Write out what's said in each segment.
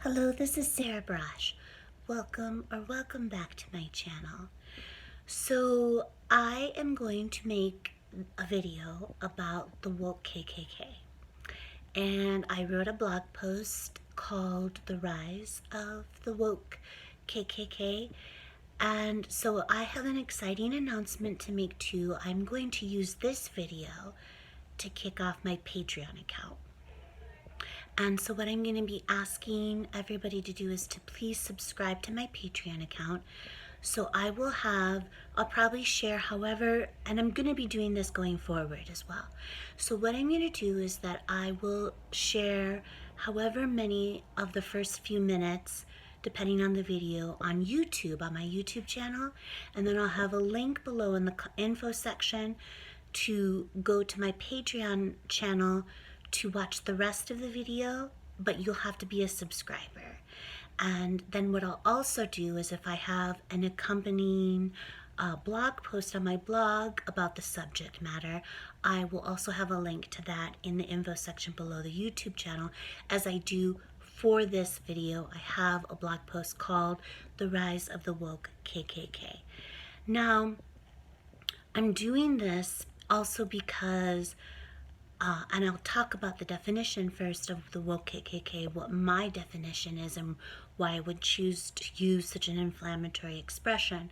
Hello, this is Sarah Brosh. Welcome back to my channel. So I am going to make a video about the Woke KKK. And I wrote a blog post called The Rise of the Woke KKK. And so I have an exciting announcement to make too. I'm going to use this video to kick off my Patreon account. And so what I'm going to be asking everybody to do is to please subscribe to my Patreon account. So I'll probably share however, and I'm going to be doing this going forward as well. So what I'm going to do is that I will share however many of the first few minutes, depending on the video, on YouTube, on my YouTube channel. And then I'll have a link below in the info section to go to my Patreon channel to watch the rest of the video, but you'll have to be a subscriber. And then what I'll also do is if I have an accompanying blog post on my blog about the subject matter, I will also have a link to that in the info section below the YouTube channel. As I do for this video, I have a blog post called The Rise of the Woke KKK. Now, I'm doing this also because and I'll talk about the definition first of the Woke KKK, what my definition is and why I would choose to use such an inflammatory expression.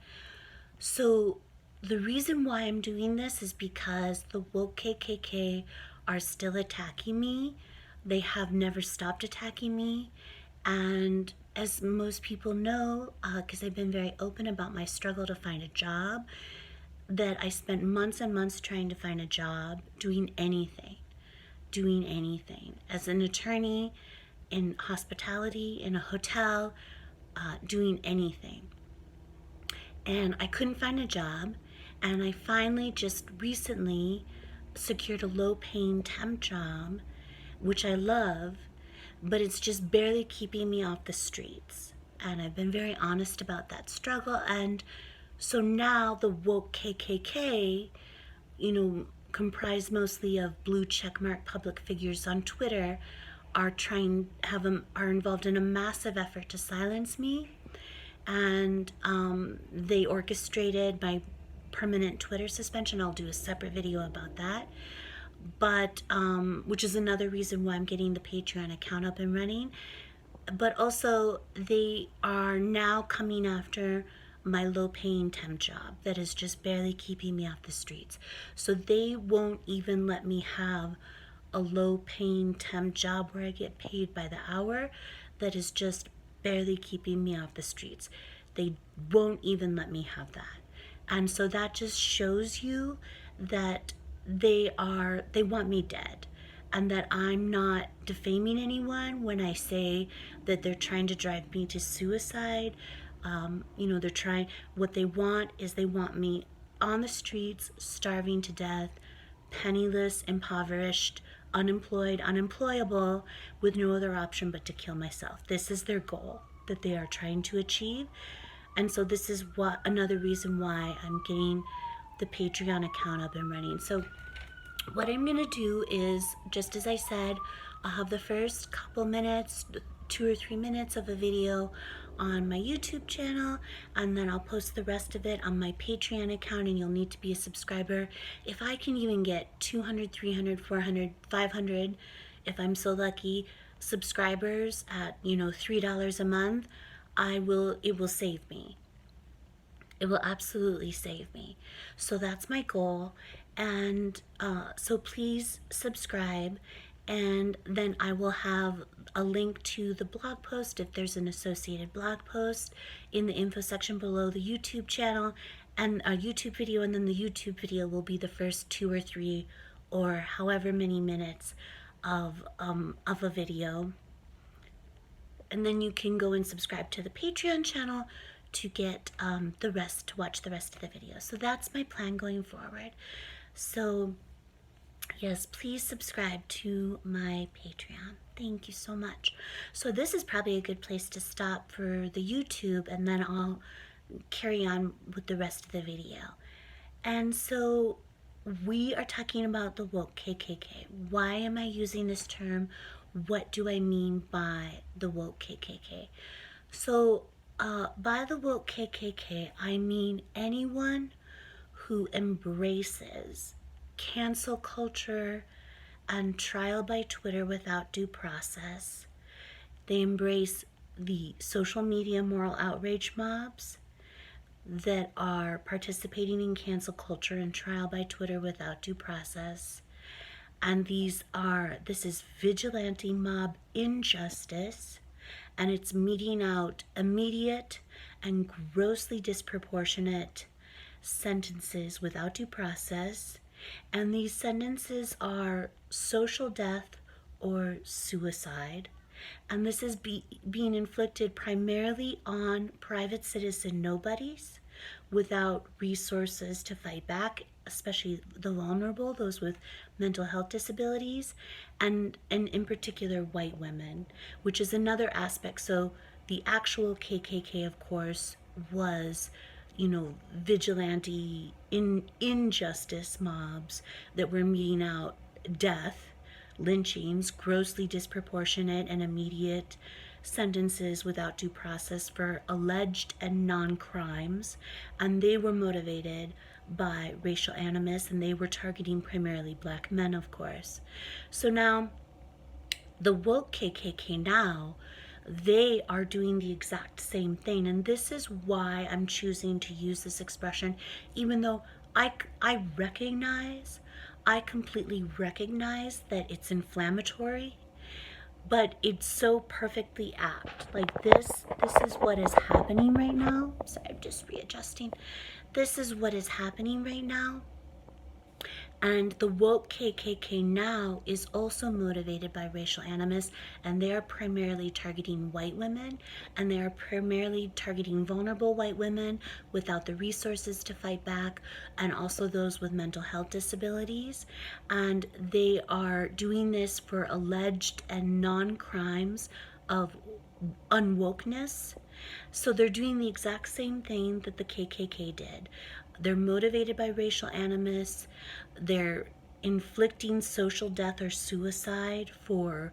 So the reason why I'm doing this is because the Woke KKK are still attacking me. They have never stopped attacking me. And as most people know, because I've been very open about my struggle to find a job, that I spent months and months trying to find a job, doing anything as an attorney in hospitality, in a hotel, doing anything. And I couldn't find a job, and I finally just recently secured a low-paying temp job, which I love, but it's just barely keeping me off the streets. And I've been very honest about that struggle. And so now the Woke KKK, comprised mostly of blue checkmark public figures on Twitter, are involved in a massive effort to silence me. And they orchestrated my permanent Twitter suspension. I'll do a separate video about that. But which is another reason why I'm getting the Patreon account up and running. But also they are now coming after my low-paying temp job that is just barely keeping me off the streets. So they won't even let me have a low-paying temp job where I get paid by the hour that is just barely keeping me off the streets. They won't even let me have that. And so that just shows you that they want me dead, and that I'm not defaming anyone when I say that they're trying to drive me to suicide. What they want me on the streets, starving to death, penniless, impoverished, unemployed, unemployable, with no other option but to kill myself. This is their goal that they are trying to achieve. And so this is another reason why I'm getting the Patreon account up and running. So what I'm gonna do is, just as I said, I'll have the first couple minutes, 2 or 3 minutes of a video on my YouTube channel, and then I'll post the rest of it on my Patreon account, and you'll need to be a subscriber. If I can even get 200, 300, 400, 500, if I'm so lucky, subscribers at, $3 a month, it will save me. It will absolutely save me. So that's my goal. And so please subscribe, and then I will have a link to the blog post if there's an associated blog post in the info section below the YouTube channel, and a YouTube video, and then the YouTube video will be the first 2 or 3 or however many minutes of a video. And then you can go and subscribe to the Patreon channel to get to watch the rest of the video. So that's my plan going forward. So yes, please subscribe to my Patreon. Thank you so much. So this is probably a good place to stop for the YouTube, and then I'll carry on with the rest of the video. And so we are talking about the Woke KKK. Why am I using this term what do I mean by the Woke KKK? So, by the Woke KKK, I mean anyone who embraces cancel culture and trial by Twitter without due process. They embrace the social media moral outrage mobs that are participating in cancel culture and trial by Twitter without due process. And this is vigilante mob injustice, and it's meting out immediate and grossly disproportionate sentences without due process. And these sentences are social death or suicide. And this is being inflicted primarily on private citizen nobodies without resources to fight back, especially the vulnerable, those with mental health disabilities, and in particular white women, which is another aspect. So the actual KKK, of course, was, vigilante injustice mobs that were meting out death, lynchings, grossly disproportionate and immediate sentences without due process for alleged and non-crimes, and they were motivated by racial animus, and they were targeting primarily black men, of course. So now the woke KKK now, they are doing the exact same thing, and this is why I'm choosing to use this expression, even though I completely recognize that it's inflammatory, but it's so perfectly apt. Like this is what is happening right now. Sorry, I'm just readjusting. This is what is happening right now. And the woke KKK now is also motivated by racial animus, and they are primarily targeting white women, and they are primarily targeting vulnerable white women without the resources to fight back, and also those with mental health disabilities. And they are doing this for alleged and non-crimes of unwokeness. So they're doing the exact same thing that the KKK did. They're motivated by racial animus. They're inflicting social death or suicide for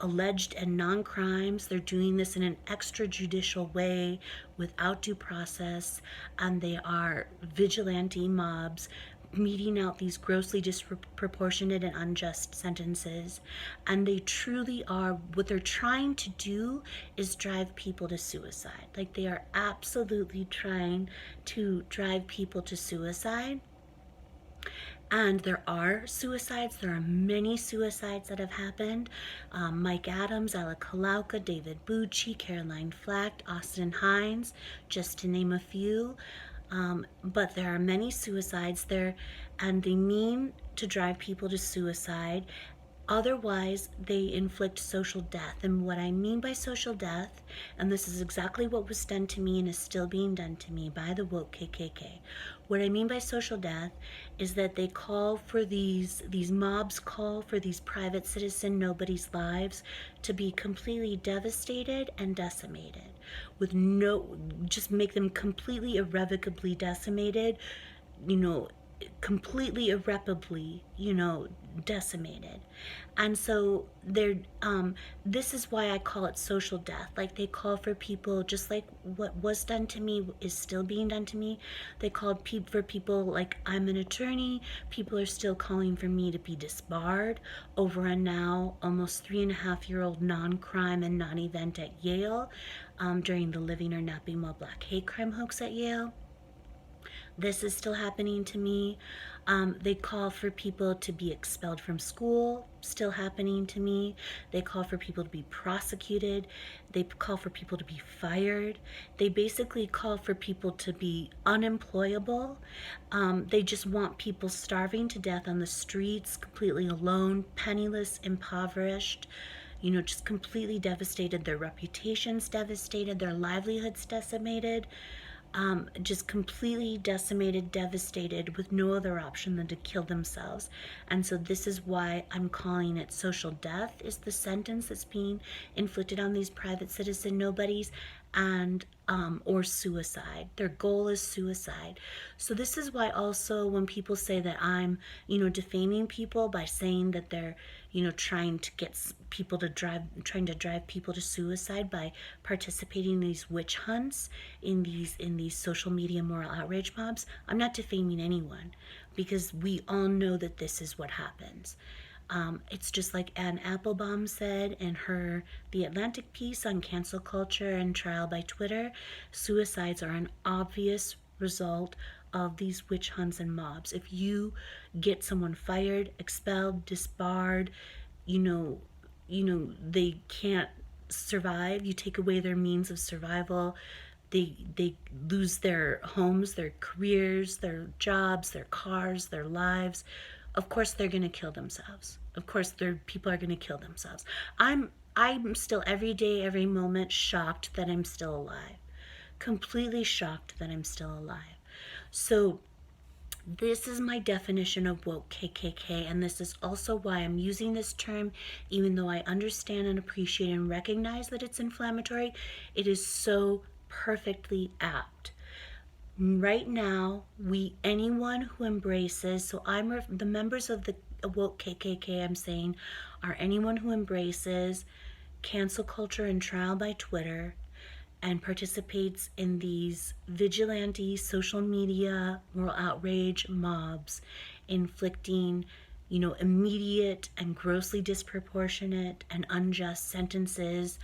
alleged and non-crimes. They're doing this in an extrajudicial way without due process, and they are vigilante mobs meting out these grossly disproportionate and unjust sentences. And they truly are, what they're trying to do is drive people to suicide. Like, they are absolutely trying to drive people to suicide. And there are suicides. There are many suicides that have happened. Mike Adams, Alec Halauka, David Bucci, Caroline Flack, Austin Hines, just to name a few. But there are many suicides there, and they mean to drive people to suicide. Otherwise, they inflict social death. And what I mean by social death, and this is exactly what was done to me and is still being done to me by the woke KKK. What I mean by social death is that they call for these mobs call for these private citizen nobody's lives to be completely devastated and decimated, with just make them completely irrevocably decimated, completely irreparably, decimated. And so this is why I call it social death. Like, they call for people, just like what was done to me is still being done to me. They called for people, like, I'm an attorney. People are still calling for me to be disbarred over a now almost 3.5-year-old non-crime and non-event at Yale, during the Living or Not Being Well Black hate crime hoax at Yale. This is still happening to me. They call for people to be expelled from school, still happening to me. They call for people to be prosecuted. They call for people to be fired. They basically call for people to be unemployable. They just want people starving to death on the streets, completely alone, penniless, impoverished, just completely devastated. Their reputations devastated, their livelihoods decimated. Just completely decimated, devastated, with no other option than to kill themselves. And so this is why I'm calling it social death, is the sentence that's being inflicted on these private citizen nobodies. and or suicide. Their goal is suicide. So this is why also when people say that I'm, defaming people by saying that they're, trying to get people to trying to drive people to suicide by participating in these witch hunts, in these social media moral outrage mobs, I'm not defaming anyone, because we all know that this is what happens. It's just like Anne Applebaum said in her The Atlantic piece on cancel culture and trial by Twitter, suicides are an obvious result of these witch hunts and mobs. If you get someone fired, expelled, disbarred, they can't survive. You take away their means of survival. They lose their homes, their careers, their jobs, their cars, their lives. Of course they're going to kill themselves. Of course people are going to kill themselves. I'm still every day, every moment shocked that I'm still alive. Completely shocked that I'm still alive. So this is my definition of woke KKK, and this is also why I'm using this term, even though I understand and appreciate and recognize that it's inflammatory. It is so perfectly apt. Right now, anyone who embraces, so the members of the Woke KKK, I'm saying, are anyone who embraces cancel culture and trial by Twitter and participates in these vigilante social media moral outrage mobs, inflicting, immediate and grossly disproportionate and unjust sentences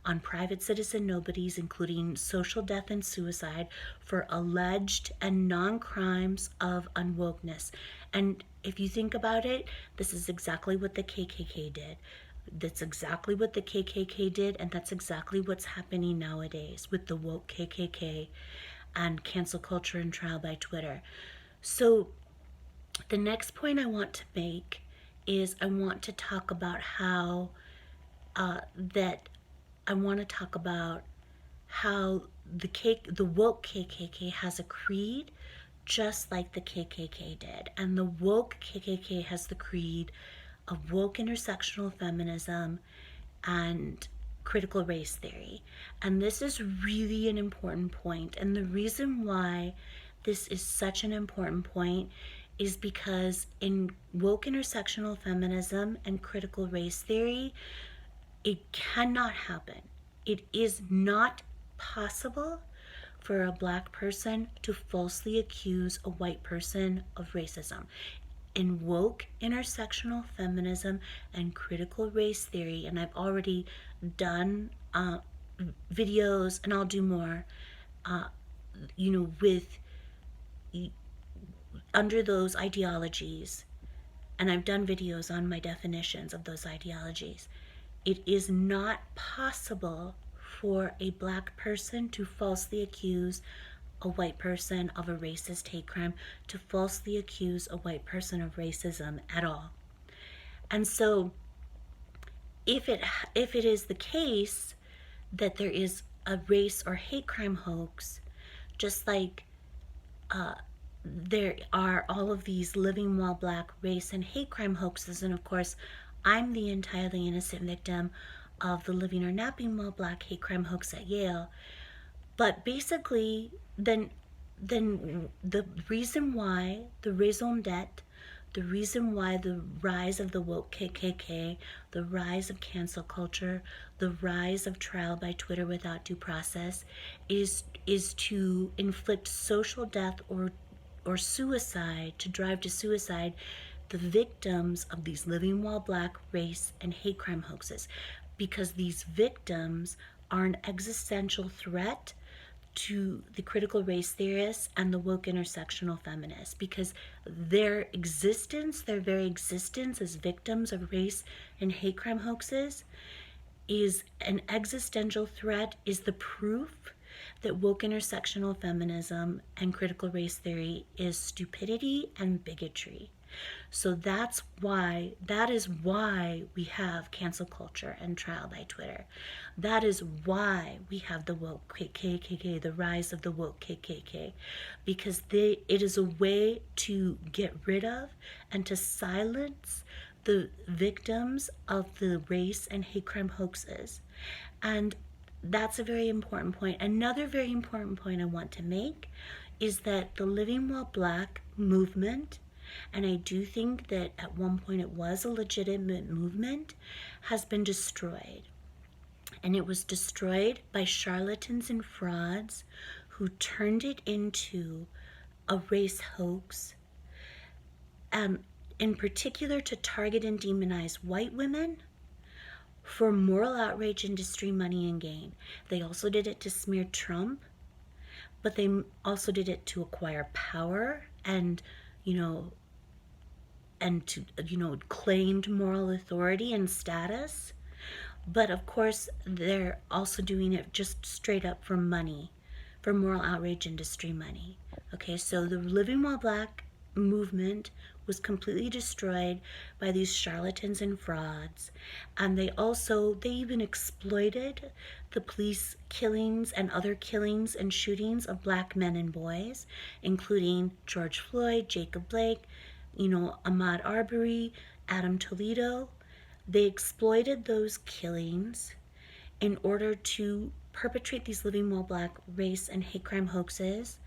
on private citizen nobodies, including social death and suicide, for alleged and non-crimes of unwokeness. And if you think about it, this is exactly what the KKK did. That's exactly what the KKK did, and that's exactly what's happening nowadays with the woke KKK and cancel culture and trial by Twitter. So the next point I want to make is I want to talk about how the woke KKK has a creed just like the KKK did. And the woke KKK has the creed of woke intersectional feminism and critical race theory. And this is really an important point. And the reason why this is such an important point is because in woke intersectional feminism and critical race theory, it cannot happen. It is not possible for a black person to falsely accuse a white person of racism. In woke intersectional feminism and critical race theory, and I've already done videos, and I'll do more, with under those ideologies, and I've done videos on my definitions of those ideologies. It is not possible for a black person to falsely accuse a white person of a racist hate crime, to falsely accuse a white person of racism at all. And so if it is the case that there is a race or hate crime hoax, just like there are all of these living while black race and hate crime hoaxes, and of course I'm the entirely innocent victim of the living or napping while black hate crime hoax at Yale. But basically, then the reason why, the raison d'etre, the reason why the rise of the woke KKK, the rise of cancel culture, the rise of trial by Twitter without due process is to inflict social death or suicide, to drive to suicide the victims of these living while black race and hate crime hoaxes, because these victims are an existential threat to the critical race theorists and the woke intersectional feminists, because their very existence as victims of race and hate crime hoaxes is an existential threat, is the proof that woke intersectional feminism and critical race theory is stupidity and bigotry. So that is why we have cancel culture and trial by Twitter. That is why we have the woke KKK, the rise of the woke KKK, because it is a way to get rid of and to silence the victims of the race and hate crime hoaxes. And that's a very important point. Another very important point I want to make is that the Living While Black movement, and I do think that at one point it was a legitimate movement, has been destroyed. And it was destroyed by charlatans and frauds who turned it into a race hoax, in particular to target and demonize white women for moral outrage, industry, money, and gain. They also did it to smear Trump, but they also did it to acquire power and, to, claimed moral authority and status. But of course, they're also doing it just straight up for money, for moral outrage, industry, money. Okay, so the Living While Black movement was completely destroyed by these charlatans and frauds. And they even exploited the police killings and other killings and shootings of black men and boys, including George Floyd, Jacob Blake, Ahmaud Arbery, Adam Toledo. They exploited those killings in order to perpetrate these Living While Black race and hate crime hoaxes,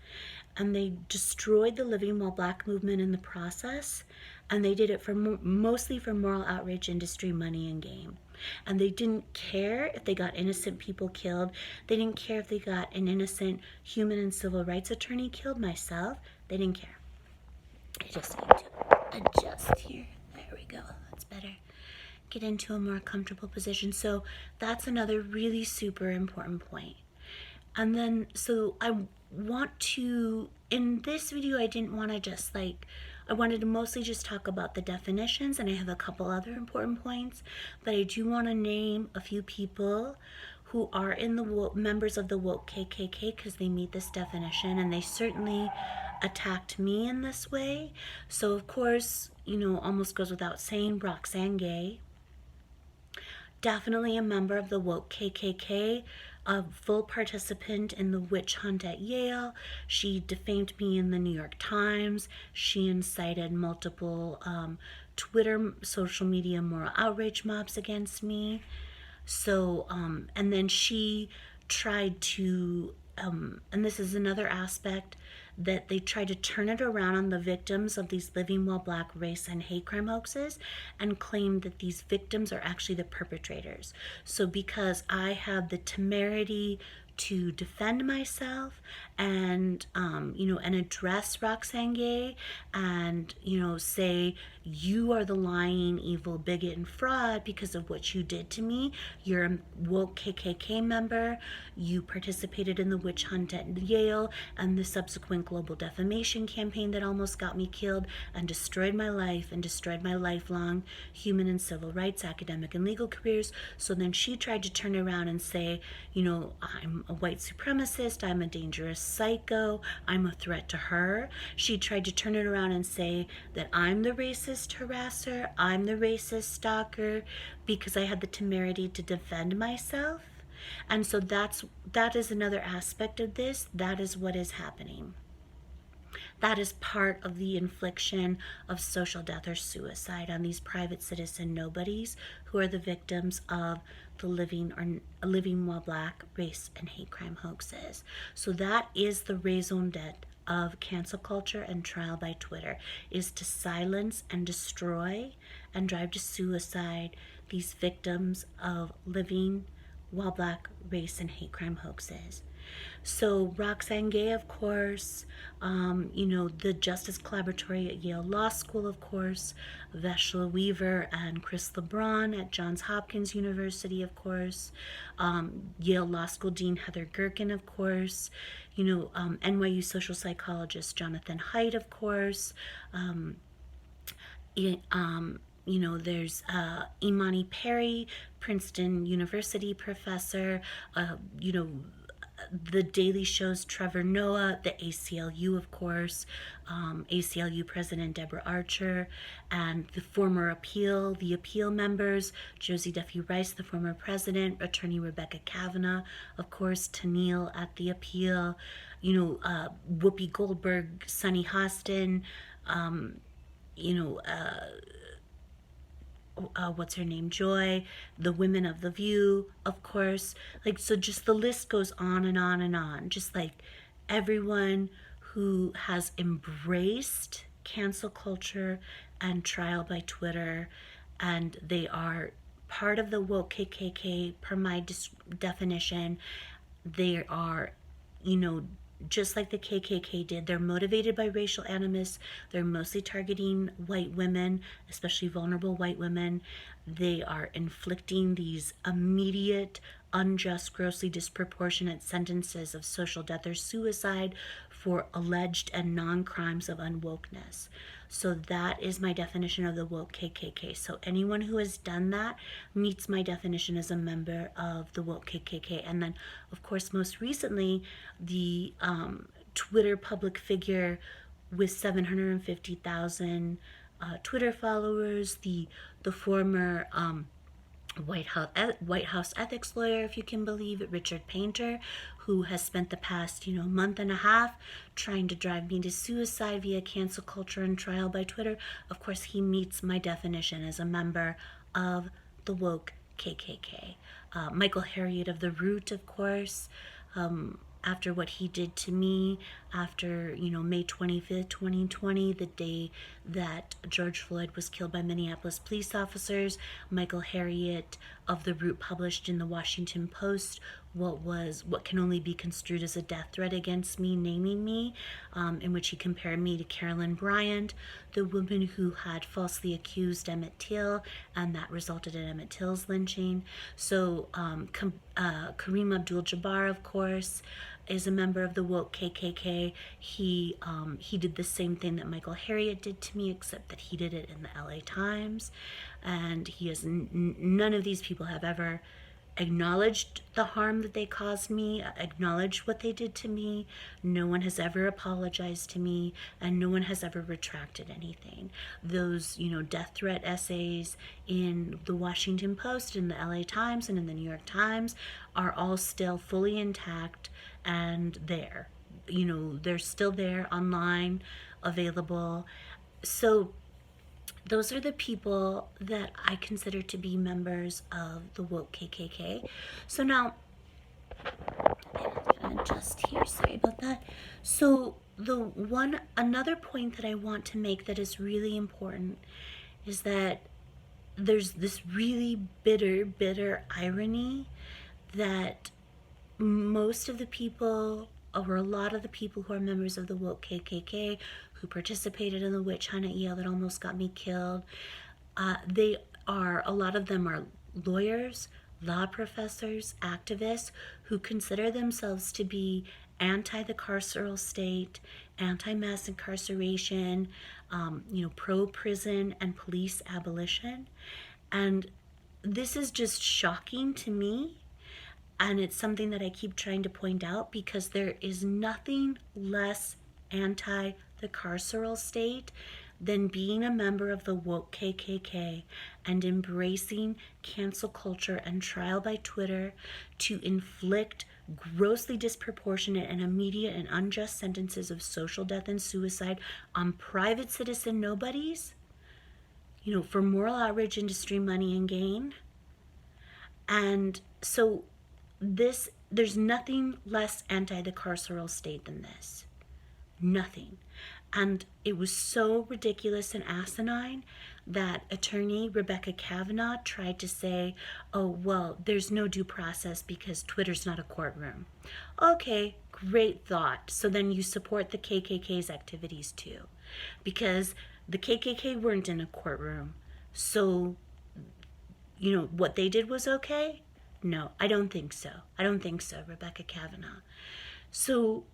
and they destroyed the Living While Black movement in the process, and they did it mostly for moral outrage, industry, money, and gain. And they didn't care if they got innocent people killed. They didn't care if they got an innocent human and civil rights attorney killed, myself. They didn't care. I just need to adjust here. There we go. That's better. Get into a more comfortable position. So that's another really super important point. And then, so I want to, in this video, I didn't want to just I wanted to mostly just talk about the definitions, and I have a couple other important points, but I do want to name a few people who are in the members of the Woke KKK, because they meet this definition, and they certainly attacked me in this way. So of course, almost goes without saying, Roxane Gay, definitely a member of the Woke KKK, a full participant in the witch hunt at Yale. She defamed me in the New York Times. She incited multiple Twitter, social media moral outrage mobs against me. So, and then she tried to, and this is another aspect, that they tried to turn it around on the victims of these Living While Black race and hate crime hoaxes and claim that these victims are actually the perpetrators. So because I had the temerity to defend myself and and address Roxane Gay and say, you are the lying, evil bigot and fraud because of what you did to me. You're a Woke KKK member. You participated in the witch hunt at Yale and the subsequent global defamation campaign that almost got me killed and destroyed my life and destroyed my lifelong human and civil rights, academic and legal careers. So then she tried to turn around and say, I'm a white supremacist, I'm a dangerous psycho, I'm a threat to her. She tried to turn it around and say that I'm the racist harasser, I'm the racist stalker, because I had the temerity to defend myself. And so that is another aspect of this. That is what is happening. That is part of the infliction of social death or suicide on these private citizen nobodies who are the victims of the Living While Black race and hate crime hoaxes. So that is the raison d'etre of cancel culture and trial by Twitter, is to silence and destroy and drive to suicide these victims of Living While Black race and hate crime hoaxes. So Roxane Gay, of course, the Justice Collaboratory at Yale Law School, of course, Veshla Weaver and Chris LeBron at Johns Hopkins University, of course, Yale Law School Dean Heather Gerken, of course, NYU social psychologist Jonathan Haidt, of course, there's Imani Perry, Princeton University professor, The Daily Show's Trevor Noah, the ACLU, of course, ACLU President Deborah Archer, and the appeal members, Josie Duffy Rice, the former president, attorney Rebecca Kavanaugh, of course, Tennille at the appeal, Whoopi Goldberg, Sunny Hostin, what's her name, Joy, the women of The View, of course. Like, so just the list goes on and on and on. Just like everyone who has embraced cancel culture and trial by Twitter, and they are part of the woke KKK per my definition. They are, you know, just like the KKK did, they're motivated by racial animus. They're mostly targeting white women, especially vulnerable white women. They are inflicting these immediate, unjust, grossly disproportionate sentences of social death or suicide for alleged and non-crimes of unwokeness. So that is my definition of the woke KKK. So anyone who has done that meets my definition as a member of the woke KKK. And then, of course, most recently, the Twitter public figure with 750,000 Twitter followers, the former White House ethics lawyer, if you can believe it, Richard Painter, who has spent the past, month and a half trying to drive me to suicide via cancel culture and trial by Twitter. Of course, he meets my definition as a member of the woke KKK. Michael Harriot of The Root, of course, after what he did to me, after, May 25th, 2020, the day that George Floyd was killed by Minneapolis police officers, Michael Harriot of The Root published in the Washington Post what can only be construed as a death threat against me, naming me, in which he compared me to Carolyn Bryant, the woman who had falsely accused Emmett Till, and that resulted in Emmett Till's lynching. So Kareem Abdul-Jabbar, of course, is a member of the woke KKK. He did the same thing that Michael Harriot did to me, except that he did it in the LA Times, and he has none of these people have ever acknowledged the harm that they caused me, acknowledged what they did to me. No one has ever apologized to me, and no one has ever retracted anything. Those, death threat essays in the Washington Post, in the LA Times, and in the New York Times are all still fully intact and there. They're still there online, available. So those are the people that I consider to be members of the woke KKK. So now, I'm gonna adjust here, sorry about that. So another point that I want to make that is really important is that there's this really bitter irony that most of the people, or a lot of the people who are members of the woke KKK, who participated in the witch hunt at Yale that almost got me killed, a lot of them are lawyers, law professors, activists who consider themselves to be anti the carceral state, anti-mass incarceration, pro-prison and police abolition. And this is just shocking to me. And it's something that I keep trying to point out, because there is nothing less anti the carceral state than being a member of the woke KKK and embracing cancel culture and trial by Twitter to inflict grossly disproportionate and immediate and unjust sentences of social death and suicide on private citizen nobodies, for moral outrage, industry, money, and gain. And so there's nothing less anti the carceral state than this. Nothing. And it was so ridiculous and asinine that attorney Rebecca Kavanaugh tried to say, oh, well, there's no due process because Twitter's not a courtroom. Okay, great thought. So then you support the KKK's activities too, because the KKK weren't in a courtroom. So, what they did was okay? No, I don't think so. Rebecca Kavanaugh. So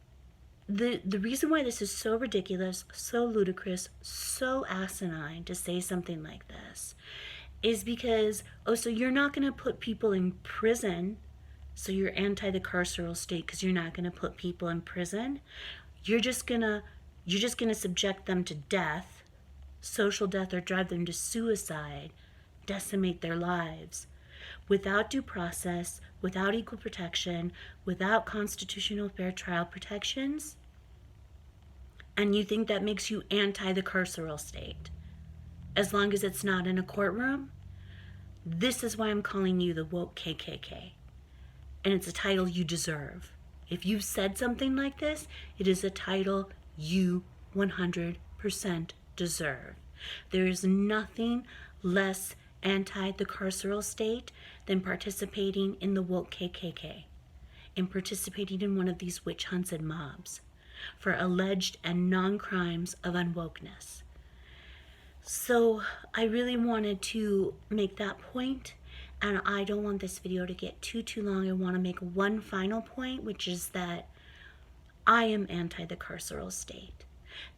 the reason why this is so ridiculous, so ludicrous, so asinine to say something like this is because, so you're not going to put people in prison, so you're anti the carceral state because you're not going to put people in prison. You're just going to subject them to death, social death, or drive them to suicide, decimate their lives, without due process, without equal protection, without constitutional fair trial protections. And you think that makes you anti the carceral state, as long as it's not in a courtroom? This is why I'm calling you the Woke KKK. And it's a title you deserve. If you've said something like this, it is a title you 100% deserve. There is nothing less anti the carceral state than participating in the Woke KKK and participating in one of these witch hunts and mobs for alleged and non-crimes of unwokeness. So I really wanted to make that point, and I don't want this video to get too long. I want to make one final point, which is that I am anti the carceral state.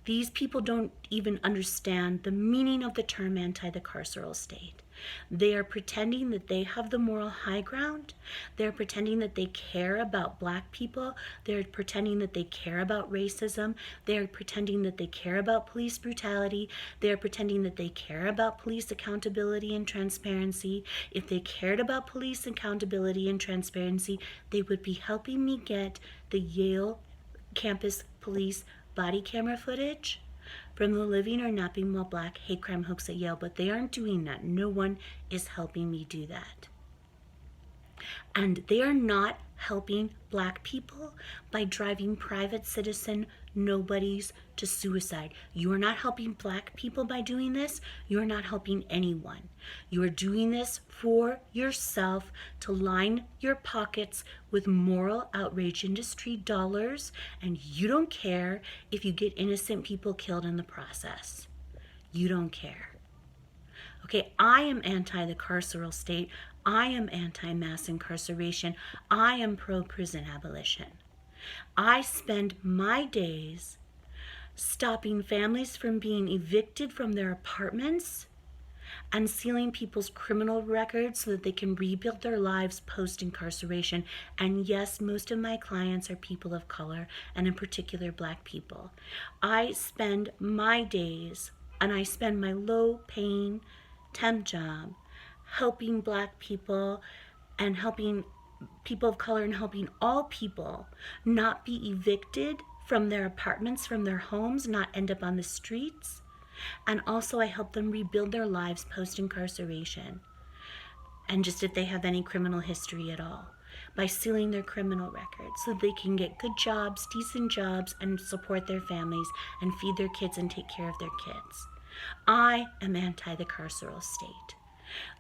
These people don't even understand the meaning of the term anti the carceral state. They are pretending that they have the moral high ground. They're pretending that they care about black people. They're pretending that they care about racism. They're pretending that they care about police brutality. They're pretending that they care about police accountability and transparency. If they cared about police accountability and transparency, they would be helping me get the Yale campus police body camera footage from the Living or Napping While Black hate crime hoax at Yale, but they aren't doing that. No one is helping me do that. And they are not helping black people by driving private citizen nobodies to suicide. You are not helping black people by doing this. You are not helping anyone. You are doing this for yourself to line your pockets with moral outrage industry dollars, and you don't care if you get innocent people killed in the process. You don't care. Okay, I am anti the carceral state. I am anti-mass incarceration. I am pro-prison abolition. I spend my days stopping families from being evicted from their apartments and sealing people's criminal records so that they can rebuild their lives post-incarceration. And yes, most of my clients are people of color, and in particular black people. I spend my days, and I spend my low-paying temp job helping black people and helping people of color and helping all people not be evicted from their apartments, from their homes, not end up on the streets. And also I help them rebuild their lives post-incarceration, and just if they have any criminal history at all, by sealing their criminal records so they can get good jobs, decent jobs, and support their families and feed their kids and take care of their kids. I am anti the carceral state.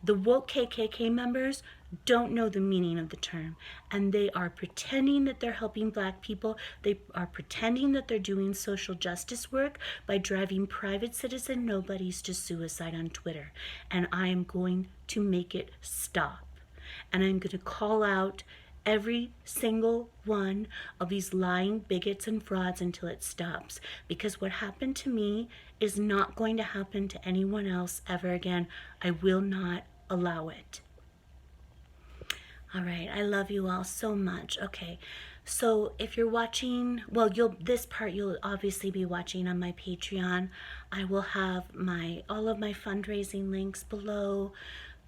The Woke KKK members don't know the meaning of the term, and they are pretending that they're helping black people. They are pretending that they're doing social justice work by driving private citizen nobodies to suicide on Twitter. And I am going to make it stop. And I'm going to call out every single one of these lying bigots and frauds until it stops. Because what happened to me is not going to happen to anyone else ever again. I will not allow it. All right, I love you all so much. Okay, so if you're watching, well, this part you'll obviously be watching on my Patreon. I will have all of my fundraising links below.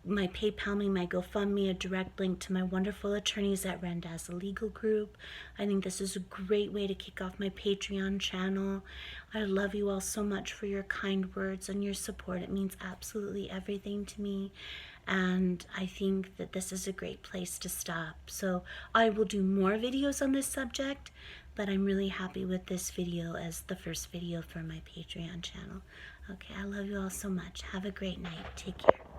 My PayPal me, my GoFundMe, a direct link to my wonderful attorneys at Randazza Legal Group. I think this is a great way to kick off my Patreon channel. I love you all so much for your kind words and your support. It means absolutely everything to me. And I think that this is a great place to stop. So I will do more videos on this subject, but I'm really happy with this video as the first video for my Patreon channel. Okay, I love you all so much. Have a great night. Take care.